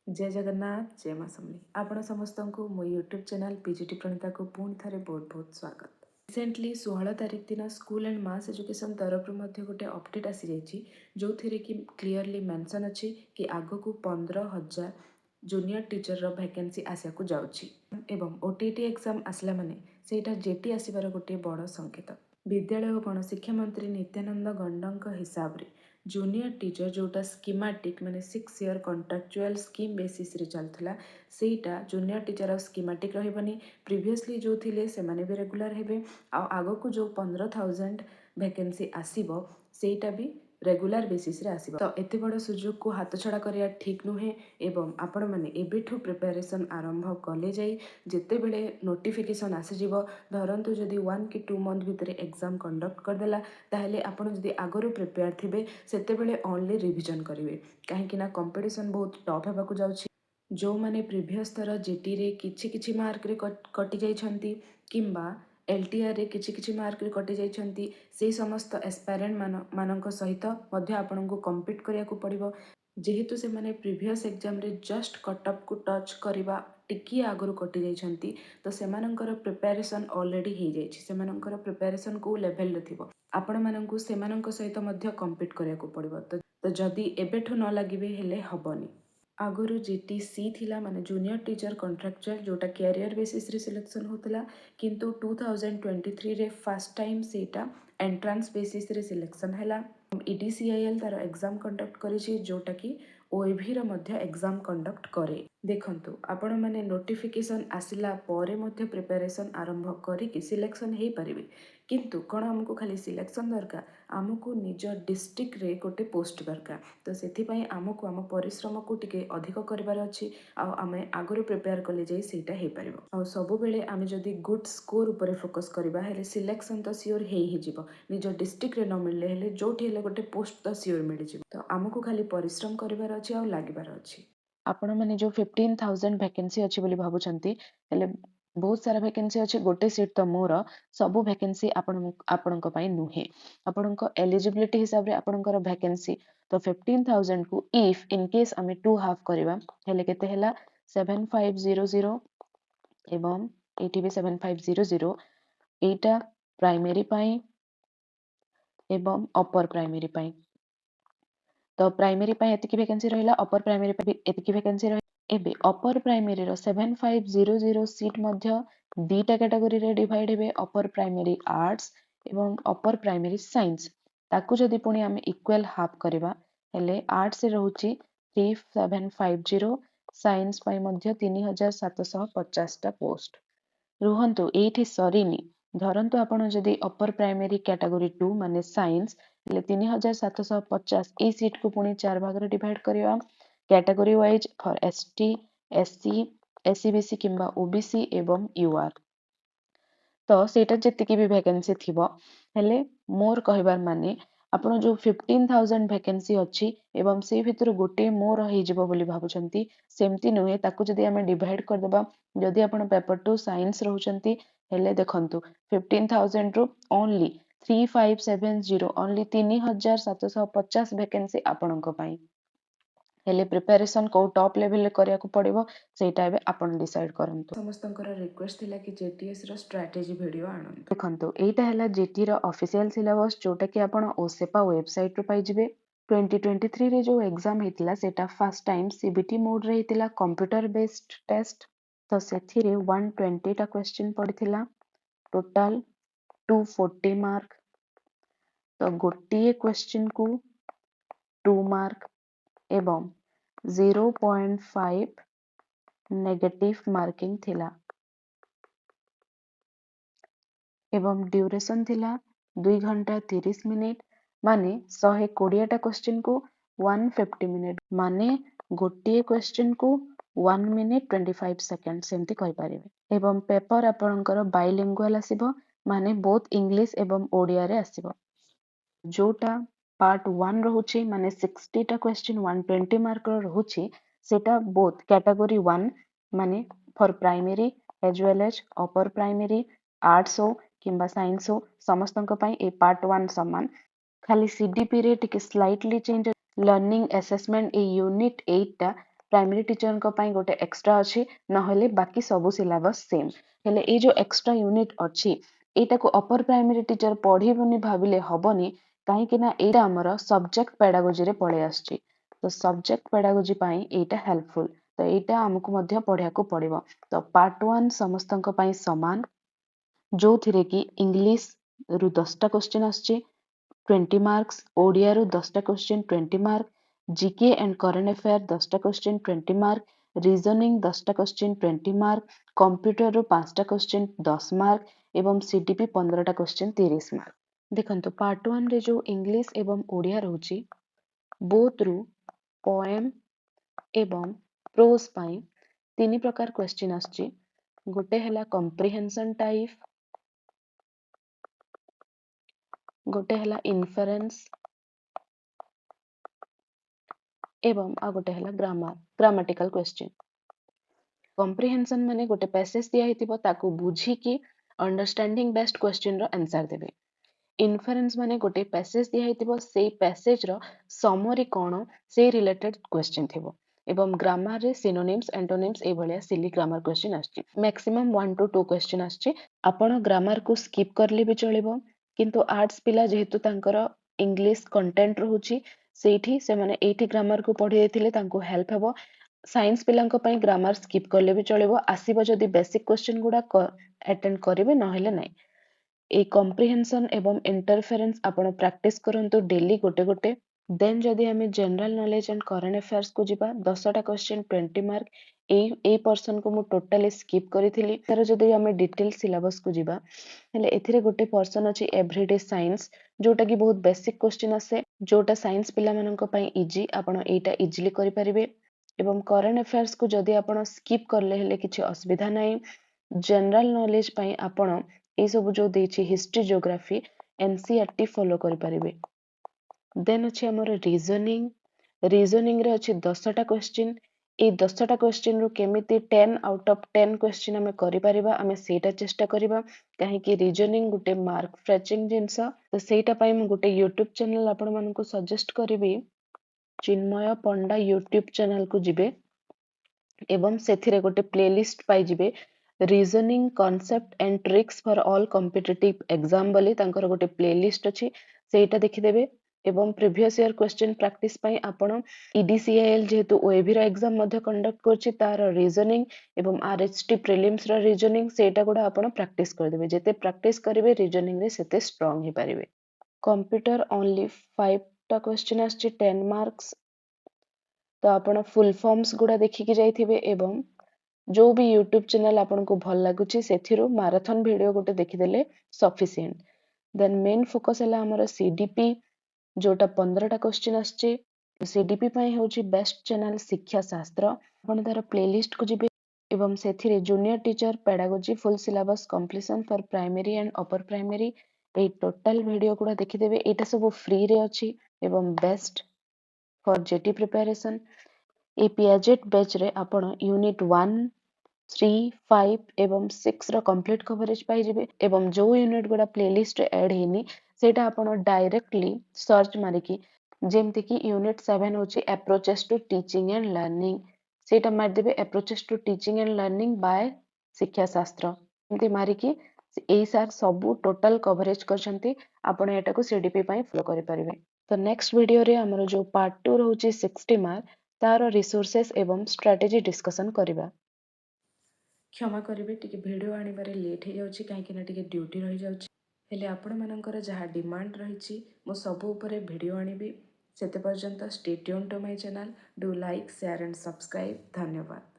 जय जगन्नाथ जय माँ समली आपण समस्त को मो यूट्यूब चैनल पीजीटी प्रणीता को पुणी थे बहुत बहुत स्वागत। रिसेंटली 16 तारीख दिन स्कूल एंड मास एजुकेशन तरफ गोटे अपडेट आसी जाइए जो थी कि क्लीयरली मेंशन अच्छी कि आग को 15,000 जूनियर टीचर रो वैकेंसी आसिया को जाउछि एवं ओटीटी एग्जाम आसला माने सेटा जेटी आसीबार गोटे बड़ संकेत। विद्यालय और गणशिक्षा मंत्री नित्यानंद गंडा हिसाब से जूनियर टीचर जोटा स्कीमेटिक माने 6 ईयर कॉन्ट्रैक्चुअल स्कीम बेसिस रे चलथला सेटा जूनियर टीचर और स्कीमेटिक रहबनी। प्रीवियसली जो थिले से माने भी रेगुलर हेबे आ आगो को जो 15,000 वैकेंसी आसीबो सेटा भी रेगुलर बेसिस रे आसीबो। तो एते बड़ सुযোগ को हाथ छड़ा करिया ठीक नुहे एवं आपण माने एबेठू प्रिपरेशन आरंभ कले जाई जेते बेले नोटिफिकेशन आसीजिवो धरंतु जदि 1 कि 2 मंथ भितर एग्जाम कंडक्ट करदेला ताहले आपण जदि आगरू प्रिपेयर थिबे सेते बेले ओनली रिविजन करिवे काहेकि ना कंपटीशन बहुत टफ हेबाकू जाउछि। जो माने प्रीवियस थर जेटी रे किछि मार्क रे कटि जाइछंती किंबा एलटीआर रे किछि मार्क रे कटि जाइछंती से समस्त एस्पायरेंट मानक सहित मध्य आपनको कम्पीट करिया को पड़िबो जेहेतु से माने प्रीवियस एग्जाम रे जस्ट कटअप को टच करिबा टिकी आगरू कटि जाइछंती तो सेमानंकर प्रिपरेशन ऑलरेडी हो जाइछि सेमानंकर प्रिपरेशन को लेवल रे थिबो आपण माननकु सेमानंक सहित मध्य कम्पीट करिया को पड़िबो। तो जदि एबेठू न लागिबे हेले हबनी। आगुरी जीटीसी थिला माने जूनियर टीचर कॉन्ट्रैक्चुअल जोटा कैरियर बेसिस रे सिलेक्शन होतला किंतु 2023 रे फर्स्ट टाइम सेटा एंट्रांस बेसिस रे सिलेक्शन हैला। ईडीसीआईएल तार एग्जाम कंडक्ट करिछि जोटा कि ओएभी रो मध्य एग्जाम कंडक्ट करे। देखंतु आपण माने नोटिफिकेशन आसिला परे मध्य प्रिपरेशन आरंभ करिकि सिलेक्शन हे परिबे किंतु कोन हमको खाली सिलेक्शन दरकार आमको निज डिस्ट्रिक्ट रे गोटे पोस्ट दरकार। तो सेथि पई आमको आम परिश्रम को टिके अधिक करिवार अछि आ आमे आगरो प्रिपेयर कले जाई सेटा हे परिबो। आ सब बेले आमे जदी गुड स्कोर ऊपर फोकस करबा हेले सिलेक्शन तो सियोर हे ही जिवो निज डिस्ट्रिक्ट रे न मिलले हेले जोठी हेले गोटे पोस्ट तो सियोर मिल जिवो। तो आमको खाली परिश्रम करिवार अछि आ लागिवार अछि। आपण माने जो 15,000 वैकेंसी अछि बोली भाबुछंती हेले बहुत सारा वैकेंसी अछि गोटे सीट तो मोर सबु वैकेंसी आपणको पई नुहे आपणको एलिजिबिलिटी हिसाब रे आपणकर वैकेंसी तो 15,000 को इफ इन केस आमे 2 हाफ करबा हेले केते हैला 7500 एवं 7500 एटा प्राइमरी पई एवं अपर प्राइमरी पई। तो प्राइमरी पई एतिकी वैकेंसी रहिला अपर प्राइमरी पई एतिकी वैकेंसी रहि एबे अपर प्राइमरी रो 7500 सीट मध्य दीटा कैटेगरी रे डिवाइड हेबे अपर प्राइमरी आर्ट्स एवं अपर प्राइमरी साइंस ताकू जदि पुणी आमे इक्वल हाफ करबा हेले आर्ट्स रे रहउची 3750 साइंस पई मध्य 3750 टा पोस्ट रुहंतु एठी सरीनी धरंतु आपण जदि अपर प्राइमरी कैटेगरी 2 माने साइंस ले 3750 ए सीट को पुणी 4 भाग रे डिवाइड करिया category wise for ST SC SCBC किंबा ओबीसी एवं यूआर तो सेटा जतिकी भी वैकेंसी थिबो हेले मोर कहबार माने आपण जो 15,000 वैकेंसी अछि एवं से भितर गोटे मोर हो जिवो बोली भाबुचंती सेमती नुहे ताकू जदि आमे डिवाइड कर देबा जदि आपण पेपर 2 साइंस रहउचंती हेले देखंतु 15,000 रु ओनली 3570 ओनली 3750 वैकेंसी आपणको पई हेले प्रिपरेशन को टॉप लेवल रे करिया को पड़िबो सेटा एबे आपण डिसाइड करंतु। समस्तंकर रिक्वेस्ट थिला कि जेटीएस रो स्ट्रेटजी वीडियो आनंतु देखंतु एटा हैला जेटी रो ऑफिशियल सिलेबस जोटा कि आपण ओसेपा वेबसाइट रो पाई जिवे 2023 रे जो एग्जाम हेतिला सेटा फर्स्ट टाइम सीबीटी मोड रे हेतिला कंप्यूटर बेस्ड टेस्ट तो सेथि रे 120 टा क्वेश्चन पड़िथिला टोटल 240 मार्क तो गोटिए क्वेश्चन को 2 मार्क एवं 0.5 नेगेटिव मार्किंग थिला एवं ड्यूरेशन थिला 2 घंटा 30 मिनिट माने 120 टा क्वेश्चन को 150 मिनिट माने गोटिए क्वेश्चन को 1 मिनिट 25 सेकंड सेमती कहि परिबे एवं पेपर आपणकर बाइलिंगुअल आसीबो माने बोथ इंग्लिश एवं ओडिया रे आसीबो जोटा पार्ट 1 रहुची माने 60 टा क्वेश्चन 120 मार्क रो रहुची सेटा बोथ कैटेगरी 1 माने for primary as well as upper primary arts हो किंबा साइंस हो समस्तंक पई ए पार्ट 1 समान खाली सीडीपी रे टिके slightly change learning assessment a unit 8 टा प्राइमरी टीचर गोटे एक्स्ट्रा अच्छी ना बाकी सब सिलेबस सेम हेले ये जो एक्स्ट्रा यूनिट अच्छी एटा को अपर प्राइमरी टीचर पढ़ीबनी भाविले हबनी कहीं ना एटा हमर सब्जेक्ट पेडागोजी रे पड़े आछी तो सब्जेक्ट पेडागोजी पाई एटा हेल्पफुल तो एटा हमकु मध्य पढ़िया को पड़िबो तो पार्ट 1 समस्तक पाई समान जो थिरे कि इंग्लिश रु 10टा क्वेश्चन आछी 20 मार्क्स ओडिया रु 10टा question 20 mark GK and current affair 10टा क्वेश्चन 20 मार्क रीजनिंग 10टा क्वेश्चन 20 मार्क कंप्यूटर रु 5टा क्वेश्चन 10 मार्क एवं सीडीपी 15टा क्वेश्चन 30 मार्क देखंतु पार्ट 1 रे जो इंग्लिश एवं ओडिया रहउची बोथ रु पोएम एवं प्रोज पाई तीन प्रकार क्वेश्चन आछी गोटे हला कॉम्प्रिहेंशन टाइप गोटे हला इन्फरेंस एवं आ गोटे हला ग्रामेटिकल क्वेश्चन कॉम्प्रिहेंशन माने गोटे पैसेज दिया हितिबो ताकू बुझी कि अंडरस्टैंडिंग बेस्ट क्वेश्चन रो आंसर देबे इन्फरेंस माने गोटे पैसेज दिया हितिबो सेई पैसेज रो समरी कोन से रिलेटेड क्वेश्चन थिबो एवं ग्रामर रे सिनोनिम्स एंटोनिम्स ए भलिया सिली ग्रामर क्वेश्चन आछि मैक्सिमम 1 to 2 क्वेश्चन आछि आपण ग्रामर को स्किप करले भी चलिबो किंतु आर्ट्स पिला जेहेतु तांकर इंग्लिश कंटेंट रहउची सेठी से माने एठी ग्रामर को पढी देथिले तांको हेल्प हेबो साइंस पिलांको पई ग्रामर स्किप करले भी चलिबो आसीबो जदी बेसिक क्वेश्चन गुडा अटेंड करिवे नहेले नै ए कॉम्प्रिहेंशन एवं इंटरफेरेंस आपण प्रैक्टिस करंतु डेली गोटे गोटे देन जदी हमें general knowledge and current affairs को जिबा 10टा क्वेश्चन 20 मार्क ए पर्सन को मु टोटली स्किप करिथिली तर जदी हमें डिटेल सिलेबस को जिबा हेले एथिरे गोटे पर्सन अछि एवरीडे साइंस जोटा कि बहुत बेसिक क्वेश्चन आसे जोटा साइंस पिला माननको पई इजी आपण एटा इजीली करि परिबे एवं करंट अफेयर्स को जदी आपण स्किप करले हेले किछि असुविधा नै जनरल नॉलेज पई आपण ए सब जो देछि हिस्ट्री ज्योग्राफी एनसीईआरटी फॉलो करि परिबे देन अछि हमर रीजनिंग रे अछि 10टा क्वेश्चन ए 10टा क्वेश्चन रो केमिति 10 आउट ऑफ 10 क्वेश्चन हमें करि परिबा हमें सेटा चेष्टा करिबा काहे कि रीजनिंग गुटे मार्क फ्रेचिंग जिंस तो सेटा पई हम गुटे YouTube चैनल आपण मानको सजेस्ट करिबी चिन्मय पंडा YouTube चैनल को जिबे एवं सेथिरे गोटे प्लेलिस्ट पाई जिबे reasoning concept and tricks for all competitive exam बोली तांकर गोटे प्लेलिस्ट अछि सेटा देखि देबे एवं प्रीवियस ईयर क्वेश्चन प्रैक्टिस पई आपण ईडीसीएल जेहेतु ओएवी रो एग्जाम मध्ये कंडक्ट करछि तार रीजनिंग एवं आरएचटी प्रीलिम्स रो रीजनिंग सेटा गुडा आपण प्रैक्टिस कर देबे जेते प्रैक्टिस करिवे रीजनिंग रे सेते स्ट्रांग ही परिबे कंप्यूटर ओनली 5 टा क्वेश्चन आछि 10 मार्क्स तो आपण फुल फॉर्म्स गुडा देखिकी जाइथिबे एवं जो भी यूट्यूब चैनल आपन को भल लागुची सेथिरो मैराथन वीडियो गोटे देखिदेले सफिशिएंट देन मेन फोकस हला हमर सीडीपी जोटा 15टा क्वेश्चन आछे सीडीपी पई होची बेस्ट चैनल शिक्षा शास्त्र आपण तार प्लेलिस्ट को जिबे एवं सेथिरे junior teacher pedagogy full syllabus completion for primary and upper primary ए टोटल वीडियो गुडा देखिदेबे एटा सब फ्री रे अछि एवं बेस्ट फॉर जेटी प्रिपरेशन ए पियाजेट बैच रे आपण यूनिट 1 3 5 एवं 6 रो कंप्लीट कवरेज पाई जिबे एवं जो यूनिट गुडा प्लेलिस्ट रे ऐड हेनी सेटा आपण डायरेक्टली सर्च मारिकी जेमति कि यूनिट 7 होची approaches to teaching and learning सेटा मार देबे approaches to teaching and learning by शिक्षा शास्त्र एमति मारिकी एई सार सब टोटल कवरेज करछंती आपण एटा को सीडीपी पई फॉलो करि परिबे तो नेक्स्ट वीडियो रे हमर जो पार्ट 2 रहउची 60 मार्क तार रिसोर्सेस एवं स्ट्रेटजी डिस्कशन करिबा क्षमा करेंगे टी भिड आनबार लेट हो जाऊँगी कहीं टी ड्यूटी रही जाऊँगी हेले आपण मानकर जहाँ डिमांड रही मु सबू उपरे वीडियो आनिबी सेते पर्यंत stay tuned to my channel do like share and subscribe धन्यवाद।